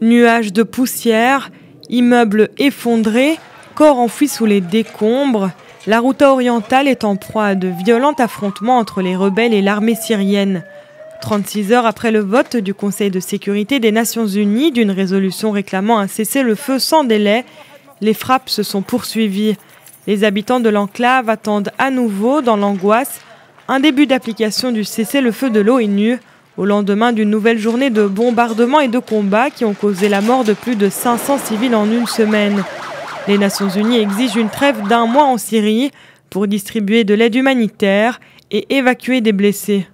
Nuages de poussière, immeubles effondrés, corps enfouis sous les décombres. La Ghouta orientale est en proie à de violents affrontements entre les rebelles et l'armée syrienne. 36 heures après le vote du Conseil de sécurité des Nations Unies d'une résolution réclamant un cessez-le-feu sans délai, les frappes se sont poursuivies. Les habitants de l'enclave attendent à nouveau, dans l'angoisse, un début d'application du cessez-le-feu de l'ONU, au lendemain d'une nouvelle journée de bombardements et de combats qui ont causé la mort de plus de 500 civils en une semaine. Les Nations Unies exigent une trêve d'1 mois en Syrie pour distribuer de l'aide humanitaire et évacuer des blessés.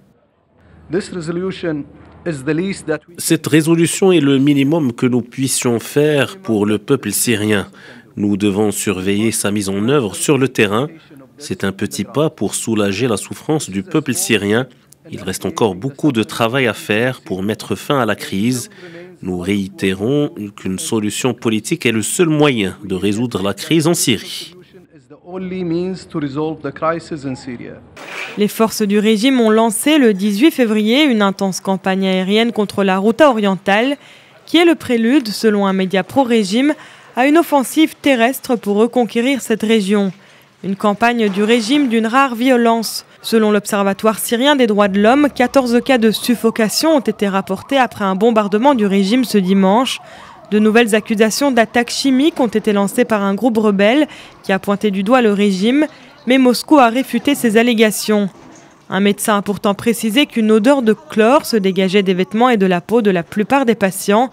Cette résolution est le minimum que nous puissions faire pour le peuple syrien. Nous devons surveiller sa mise en œuvre sur le terrain. C'est un petit pas pour soulager la souffrance du peuple syrien. Il reste encore beaucoup de travail à faire pour mettre fin à la crise. Nous réitérons qu'une solution politique est le seul moyen de résoudre la crise en Syrie. Les forces du régime ont lancé le 18 février une intense campagne aérienne contre la Ghouta orientale, qui est le prélude, selon un média pro-régime, à une offensive terrestre pour reconquérir cette région. Une campagne du régime d'une rare violence. Selon l'Observatoire syrien des droits de l'homme, 14 cas de suffocation ont été rapportés après un bombardement du régime ce dimanche. De nouvelles accusations d'attaques chimiques ont été lancées par un groupe rebelle qui a pointé du doigt le régime, mais Moscou a réfuté ces allégations. Un médecin a pourtant précisé qu'une odeur de chlore se dégageait des vêtements et de la peau de la plupart des patients.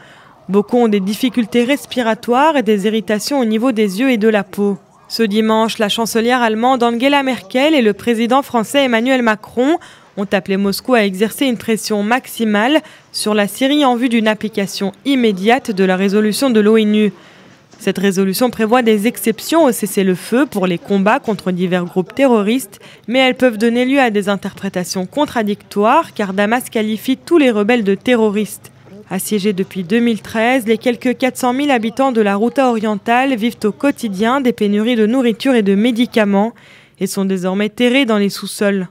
Beaucoup ont des difficultés respiratoires et des irritations au niveau des yeux et de la peau. Ce dimanche, la chancelière allemande Angela Merkel et le président français Emmanuel Macron ont appelé Moscou à exercer une pression maximale sur la Syrie en vue d'une application immédiate de la résolution de l'ONU. Cette résolution prévoit des exceptions au cessez-le-feu pour les combats contre divers groupes terroristes, mais elles peuvent donner lieu à des interprétations contradictoires car Damas qualifie tous les rebelles de terroristes. Assiégés depuis 2013, les quelques 400 000 habitants de la Ghouta orientale vivent au quotidien des pénuries de nourriture et de médicaments et sont désormais terrés dans les sous-sols.